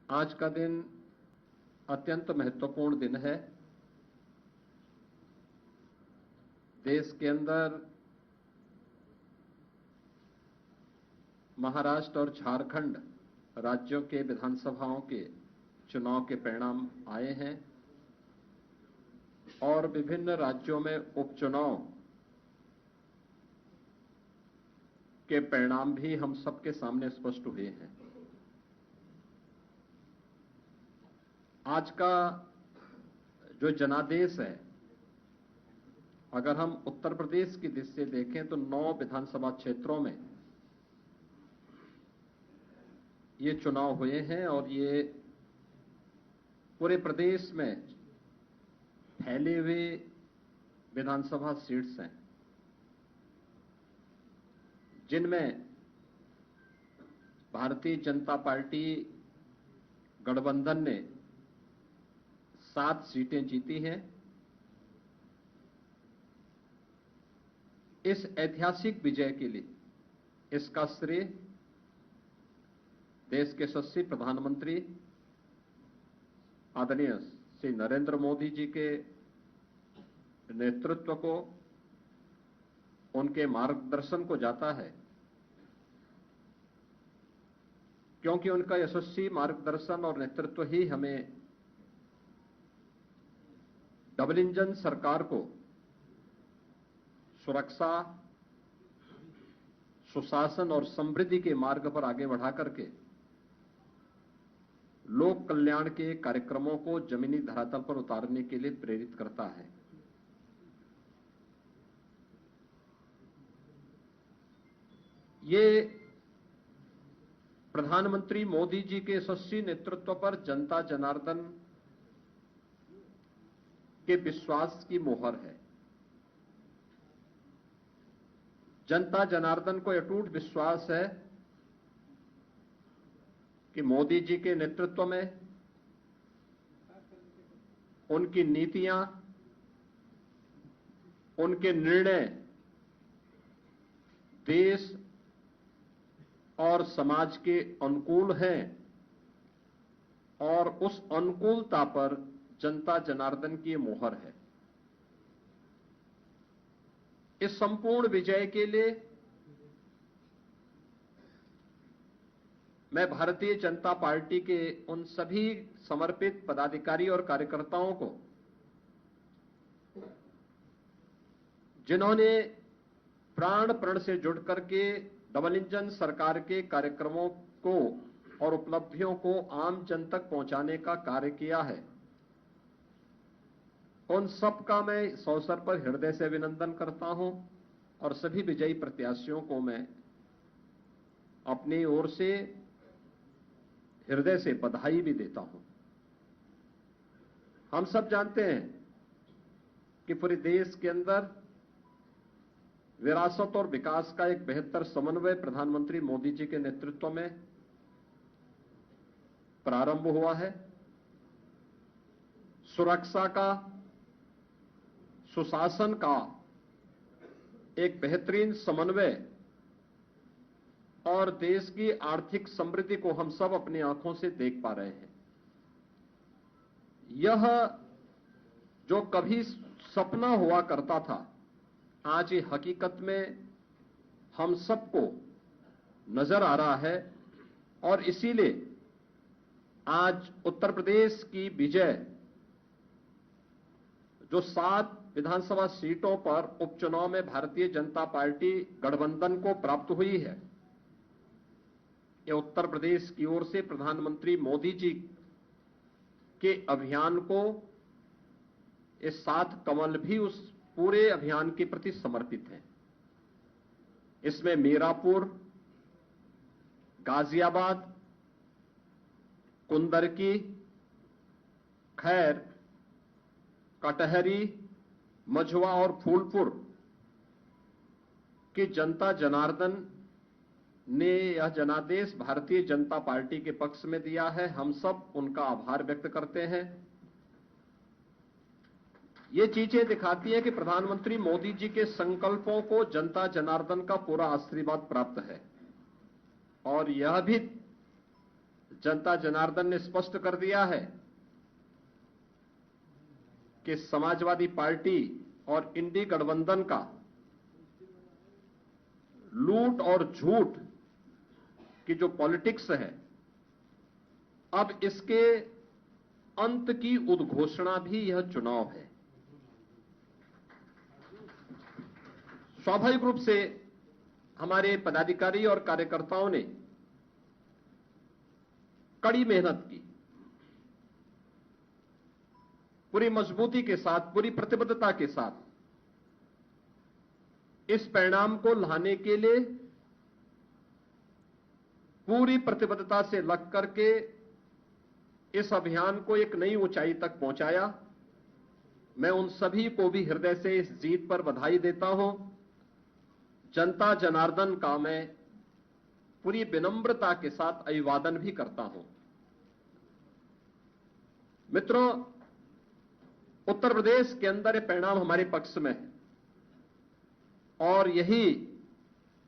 आज का दिन अत्यंत महत्वपूर्ण दिन है। देश के अंदर महाराष्ट्र और झारखंड राज्यों के विधानसभाओं के चुनाव के परिणाम आए हैं और विभिन्न राज्यों में उपचुनाव के परिणाम भी हम सबके सामने स्पष्ट हुए हैं। आज का जो जनादेश है, अगर हम उत्तर प्रदेश की दृष्टि से देखें तो 9 विधानसभा क्षेत्रों में ये चुनाव हुए हैं और ये पूरे प्रदेश में फैले हुए विधानसभा सीट्स हैं, जिनमें भारतीय जनता पार्टी गठबंधन ने 7 सीटें जीती हैं। इस ऐतिहासिक विजय के लिए इसका श्रेय देश के यशस्वी प्रधानमंत्री आदरणीय श्री नरेंद्र मोदी जी के नेतृत्व को, उनके मार्गदर्शन को जाता है, क्योंकि उनका यशस्वी मार्गदर्शन और नेतृत्व ही हमें डबल इंजन सरकार को सुरक्षा, सुशासन और समृद्धि के मार्ग पर आगे बढ़ा करके लोक कल्याण के कार्यक्रमों को जमीनी धरातल पर उतारने के लिए प्रेरित करता है। ये प्रधानमंत्री मोदी जी के यशस्वी नेतृत्व पर जनता जनार्दन के विश्वास की मोहर है। जनता जनार्दन को अटूट विश्वास है कि मोदी जी के नेतृत्व में उनकी नीतियां, उनके निर्णय देश और समाज के अनुकूल हैं और उस अनुकूलता पर जनता जनार्दन की मोहर है। इस संपूर्ण विजय के लिए मैं भारतीय जनता पार्टी के उन सभी समर्पित पदाधिकारी और कार्यकर्ताओं को, जिन्होंने प्राण प्रण से जुड़ करके डबल इंजन सरकार के कार्यक्रमों को और उपलब्धियों को आम जन तक पहुंचाने का कार्य किया है, उन सबका मैं इस अवसर पर हृदय से अभिनंदन करता हूं और सभी विजयी प्रत्याशियों को मैं अपनी ओर से हृदय से बधाई भी देता हूं। हम सब जानते हैं कि पूरे देश के अंदर विरासत और विकास का एक बेहतर समन्वय प्रधानमंत्री मोदी जी के नेतृत्व में प्रारंभ हुआ है। सुरक्षा का, सुशासन का एक बेहतरीन समन्वय और देश की आर्थिक समृद्धि को हम सब अपनी आंखों से देख पा रहे हैं। यह जो कभी सपना हुआ करता था, आज ये हकीकत में हम सबको नजर आ रहा है और इसीलिए आज उत्तर प्रदेश की विजय जो 7 विधानसभा सीटों पर उपचुनाव में भारतीय जनता पार्टी गठबंधन को प्राप्त हुई है, यह उत्तर प्रदेश की ओर से प्रधानमंत्री मोदी जी के अभियान को, ये 7 कमल भी उस पूरे अभियान के प्रति समर्पित हैं। इसमें मीरापुर, गाजियाबाद, कुंदरकी, खैर, कटहरी, मझवा और फूलपुर की जनता जनार्दन ने यह जनादेश भारतीय जनता पार्टी के पक्ष में दिया है। हम सब उनका आभार व्यक्त करते हैं। ये चीजें दिखाती है कि प्रधानमंत्री मोदी जी के संकल्पों को जनता जनार्दन का पूरा आशीर्वाद प्राप्त है और यह भी जनता जनार्दन ने स्पष्ट कर दिया है कि समाजवादी पार्टी और इंडी गठबंधन का लूट और झूठ की जो पॉलिटिक्स है, अब इसके अंत की उद्घोषणा भी यह चुनाव है। स्वाभाविक रूप से हमारे पदाधिकारी और कार्यकर्ताओं ने कड़ी मेहनत की, पूरी मजबूती के साथ, पूरी प्रतिबद्धता के साथ इस परिणाम को लाने के लिए पूरी प्रतिबद्धता से लग करके इस अभियान को एक नई ऊंचाई तक पहुंचाया। मैं उन सभी को भी हृदय से इस जीत पर बधाई देता हूं। जनता जनार्दन का मैं पूरी विनम्रता के साथ अभिवादन भी करता हूं। मित्रों, उत्तर प्रदेश के अंदर ये परिणाम हमारे पक्ष में है और यही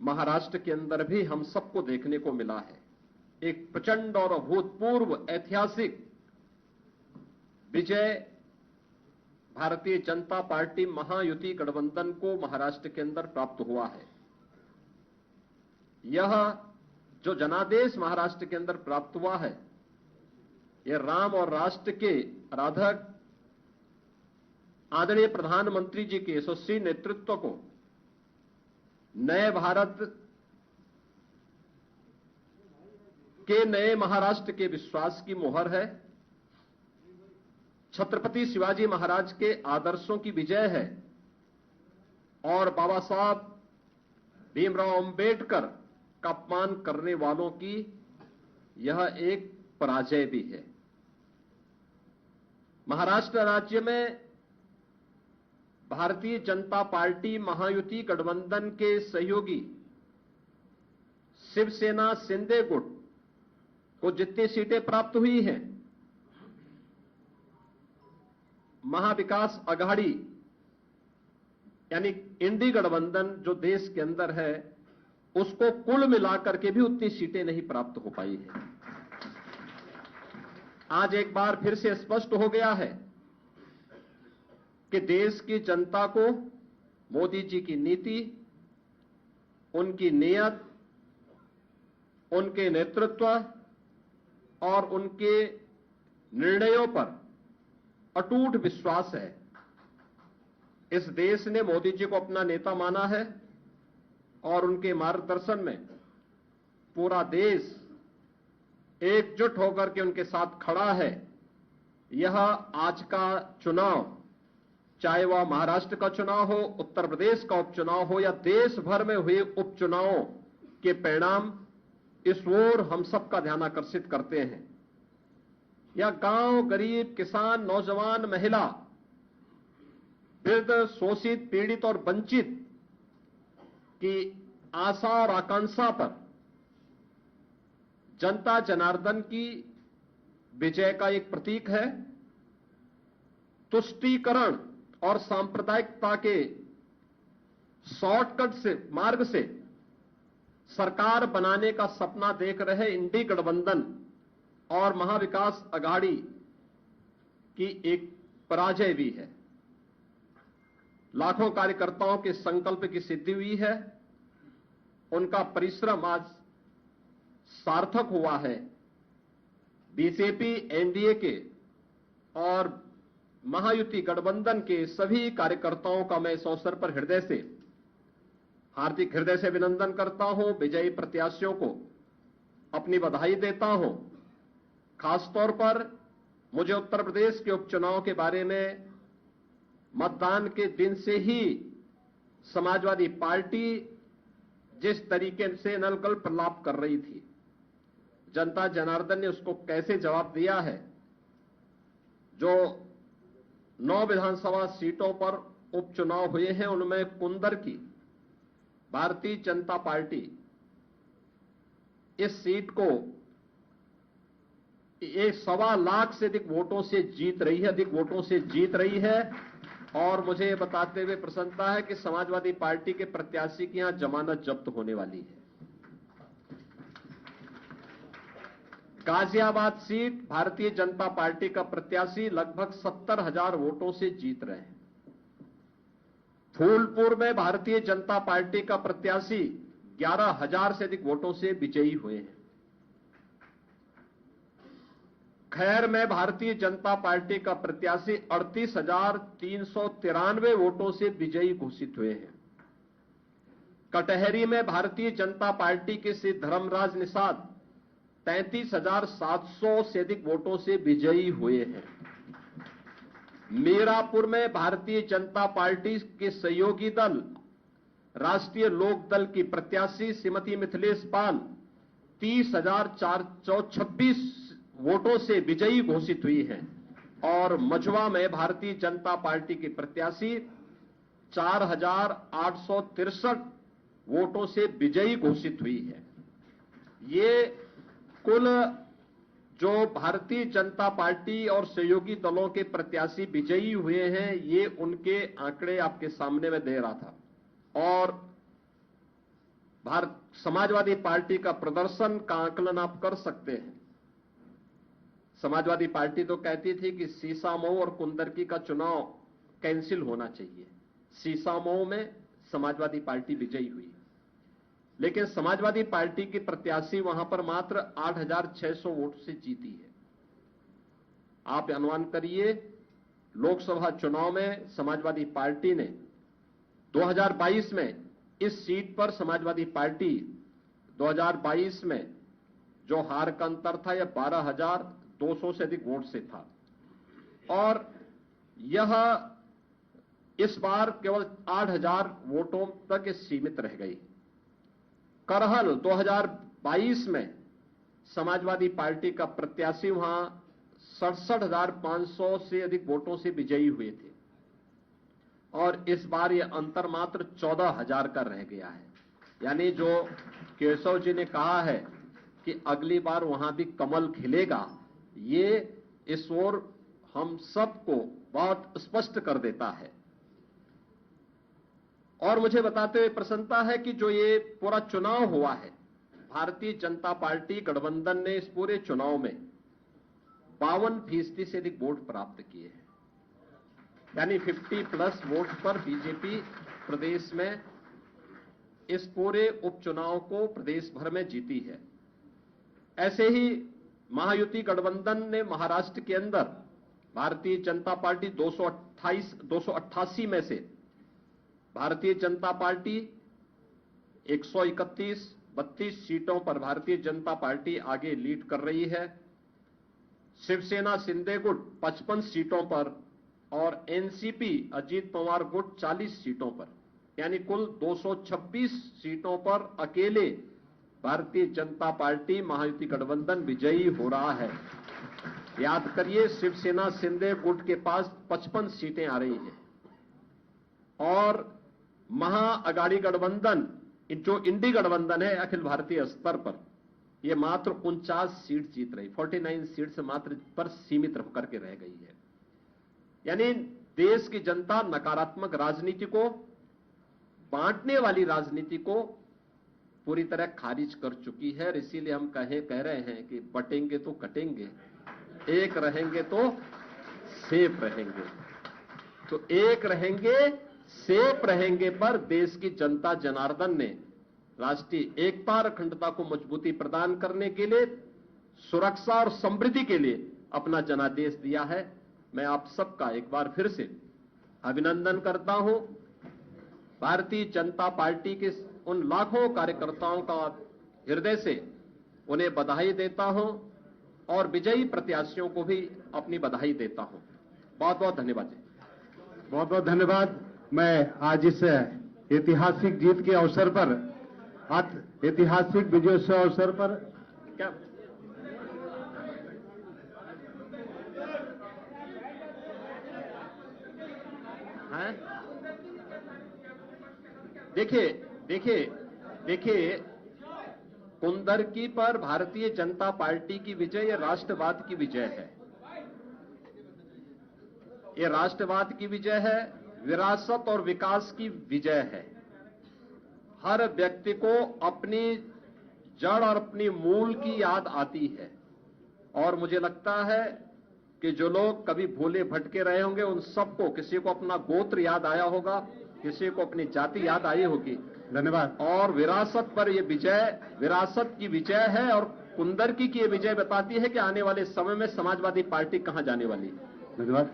महाराष्ट्र के अंदर भी हम सबको देखने को मिला है। एक प्रचंड और अभूतपूर्व ऐतिहासिक विजय भारतीय जनता पार्टी महायुति गठबंधन को महाराष्ट्र के अंदर प्राप्त हुआ है। यह जो जनादेश महाराष्ट्र के अंदर प्राप्त हुआ है, यह राम और राष्ट्र के आराधक आदरणीय प्रधानमंत्री जी के यशस्वी नेतृत्व को नए भारत के नए महाराष्ट्र के विश्वास की मोहर है। छत्रपति शिवाजी महाराज के आदर्शों की विजय है और बाबा साहब भीमराव अंबेडकर का अपमान करने वालों की यह एक पराजय भी है। महाराष्ट्र राज्य में भारतीय जनता पार्टी महायुति गठबंधन के सहयोगी शिवसेना शिंदे गुट को जितनी सीटें प्राप्त हुई हैं, महाविकास आघाड़ी यानी इंडी गठबंधन जो देश के अंदर है, उसको कुल मिलाकर के भी उतनी सीटें नहीं प्राप्त हो पाई है। आज एक बार फिर से स्पष्ट हो गया है कि देश की जनता को मोदी जी की नीति, उनकी नीयत, उनके नेतृत्व और उनके निर्णयों पर अटूट विश्वास है। इस देश ने मोदी जी को अपना नेता माना है और उनके मार्गदर्शन में पूरा देश एकजुट होकर के उनके साथ खड़ा है। यह आज का चुनाव, चाहे वह महाराष्ट्र का चुनाव हो, उत्तर प्रदेश का उपचुनाव हो या देश भर में हुए उपचुनावों के परिणाम इस ओर हम सबका ध्यान आकर्षित करते हैं। या गांव, गरीब, किसान, नौजवान, महिला, वृद्ध, शोषित, पीड़ित और वंचित की आशा और आकांक्षा पर जनता जनार्दन की विजय का एक प्रतीक है। तुष्टीकरण और सांप्रदायिकता के शॉर्टकट से मार्ग से सरकार बनाने का सपना देख रहे इंडी गठबंधन और महाविकास आघाड़ी की एक पराजय भी है। लाखों कार्यकर्ताओं के संकल्प की सिद्धि हुई है, उनका परिश्रम आज सार्थक हुआ है। बीजेपी, एनडीए के और महायुति गठबंधन के सभी कार्यकर्ताओं का मैं इस अवसर पर हार्दिक हृदय से अभिनंदन करता हूं। विजयी प्रत्याशियों को अपनी बधाई देता हूं। खासतौर पर मुझे उत्तर प्रदेश के उपचुनाव के बारे में मतदान के दिन से ही समाजवादी पार्टी जिस तरीके से नलकल प्रलाप कर रही थी, जनता जनार्दन ने उसको कैसे जवाब दिया है। जो 9 विधानसभा सीटों पर उपचुनाव हुए हैं, उनमें कुंदर की भारतीय जनता पार्टी इस सीट को 1.25 लाख से अधिक वोटों से जीत रही है और मुझे ये बताते हुए प्रसन्नता है कि समाजवादी पार्टी के प्रत्याशी की यहां जमानत जब्त होने वाली है। गाजियाबाद सीट भारतीय जनता पार्टी का प्रत्याशी लगभग 70,000 वोटों से जीत रहे हैं। फूलपुर में भारतीय जनता पार्टी का प्रत्याशी 11,000 से अधिक वोटों से विजयी हुए हैं। खैर में भारतीय जनता पार्टी का प्रत्याशी 38,393 वोटों से विजयी घोषित हुए हैं। कटहरी में भारतीय जनता पार्टी के श्री धर्मराज निषाद 33,700 से अधिक वोटों से विजयी हुए हैं। मीरापुर में भारतीय जनता पार्टी के सहयोगी दल राष्ट्रीय लोक दल की प्रत्याशी श्रीमती मिथिलेश पाल 30,426 वोटों से विजयी घोषित हुई हैं और मझवा में भारतीय जनता पार्टी की प्रत्याशी 4,863 वोटों से विजयी घोषित हुई है। ये कुल जो भारतीय जनता पार्टी और सहयोगी दलों के प्रत्याशी विजयी हुए हैं, ये उनके आंकड़े आपके सामने में दे रहा था। और समाजवादी पार्टी का प्रदर्शन का आकलन आप कर सकते हैं। समाजवादी पार्टी तो कहती थी कि सीसामऊ और कुंदरकी का चुनाव कैंसिल होना चाहिए। सीसामऊ में समाजवादी पार्टी विजयी हुई, लेकिन समाजवादी पार्टी की प्रत्याशी वहां पर मात्र 8,600 वोट से जीती है। आप अनुमान करिए, लोकसभा चुनाव में समाजवादी पार्टी ने 2022 में इस सीट पर समाजवादी पार्टी 2022 में जो हार का अंतर था यह 12,200 से अधिक वोट से था और यह इस बार केवल 8,000 वोटों तक सीमित रह गई। करहल 2022 में समाजवादी पार्टी का प्रत्याशी वहां 67,500 से अधिक वोटों से विजयी हुए थे और इस बार यह अंतर मात्र 14,000 का रह गया है। यानी जो केशव जी ने कहा है कि अगली बार वहां भी कमल खिलेगा, ये इस ओर हम सबको बहुत स्पष्ट कर देता है। और मुझे बताते हुए प्रसन्नता है कि जो ये पूरा चुनाव हुआ है, भारतीय जनता पार्टी गठबंधन ने इस पूरे चुनाव में 52% से अधिक वोट प्राप्त किए हैं। यानी 50+ वोट पर बीजेपी प्रदेश में इस पूरे उपचुनाव को प्रदेश भर में जीती है। ऐसे ही महायुति गठबंधन ने महाराष्ट्र के अंदर भारतीय जनता पार्टी 288 में से भारतीय जनता पार्टी 131-32 सीटों पर भारतीय जनता पार्टी आगे लीड कर रही है। शिवसेना शिंदे गुट 55 सीटों पर और एनसीपी अजीत पवार गुट 40 सीटों पर, यानी कुल 226 सीटों पर अकेले भारतीय जनता पार्टी महायुति गठबंधन विजयी हो रहा है। याद करिए, शिवसेना शिंदे गुट के पास 55 सीटें आ रही हैं और महाअगाड़ी गठबंधन जो इंडी गठबंधन है अखिल भारतीय स्तर पर, यह मात्र 49 सीट जीत रही, 49 सीट से मात्र पर सीमित होकर के रह गई है। यानी देश की जनता नकारात्मक राजनीति को, बांटने वाली राजनीति को पूरी तरह खारिज कर चुकी है। और इसीलिए हम कह रहे हैं कि बटेंगे तो कटेंगे, एक रहेंगे तो सेफ रहेंगे। तो एक रहेंगे सेफ रहेंगे पर देश की जनता जनार्दन ने राष्ट्रीय एकता और अखंडता को मजबूती प्रदान करने के लिए, सुरक्षा और समृद्धि के लिए अपना जनादेश दिया है। मैं आप सबका एक बार फिर से अभिनंदन करता हूं। भारतीय जनता पार्टी के उन लाखों कार्यकर्ताओं का हृदय से उन्हें बधाई देता हूं और विजयी प्रत्याशियों को भी अपनी बधाई देता हूं। बहुत बहुत धन्यवाद जी। बहुत बहुत धन्यवाद। मैं आज इस ऐतिहासिक जीत के अवसर पर, ऐतिहासिक विजयोत्सव अवसर पर क्या है, देखिए कुंदरकी पर भारतीय जनता पार्टी की विजय यह राष्ट्रवाद की विजय है। यह राष्ट्रवाद की विजय है, विरासत और विकास की विजय है। हर व्यक्ति को अपनी जड़ और अपनी मूल की याद आती है। और मुझे लगता है कि जो लोग कभी भूले भटके रहे होंगे उन सबको, किसी को अपना गोत्र याद आया होगा, किसी को अपनी जाति याद आई होगी। धन्यवाद। और विरासत पर ये विजय, विरासत की विजय है और कुंदरकी की ये विजय बताती है कि आने वाले समय में समाजवादी पार्टी कहां जाने वाली है। धन्यवाद।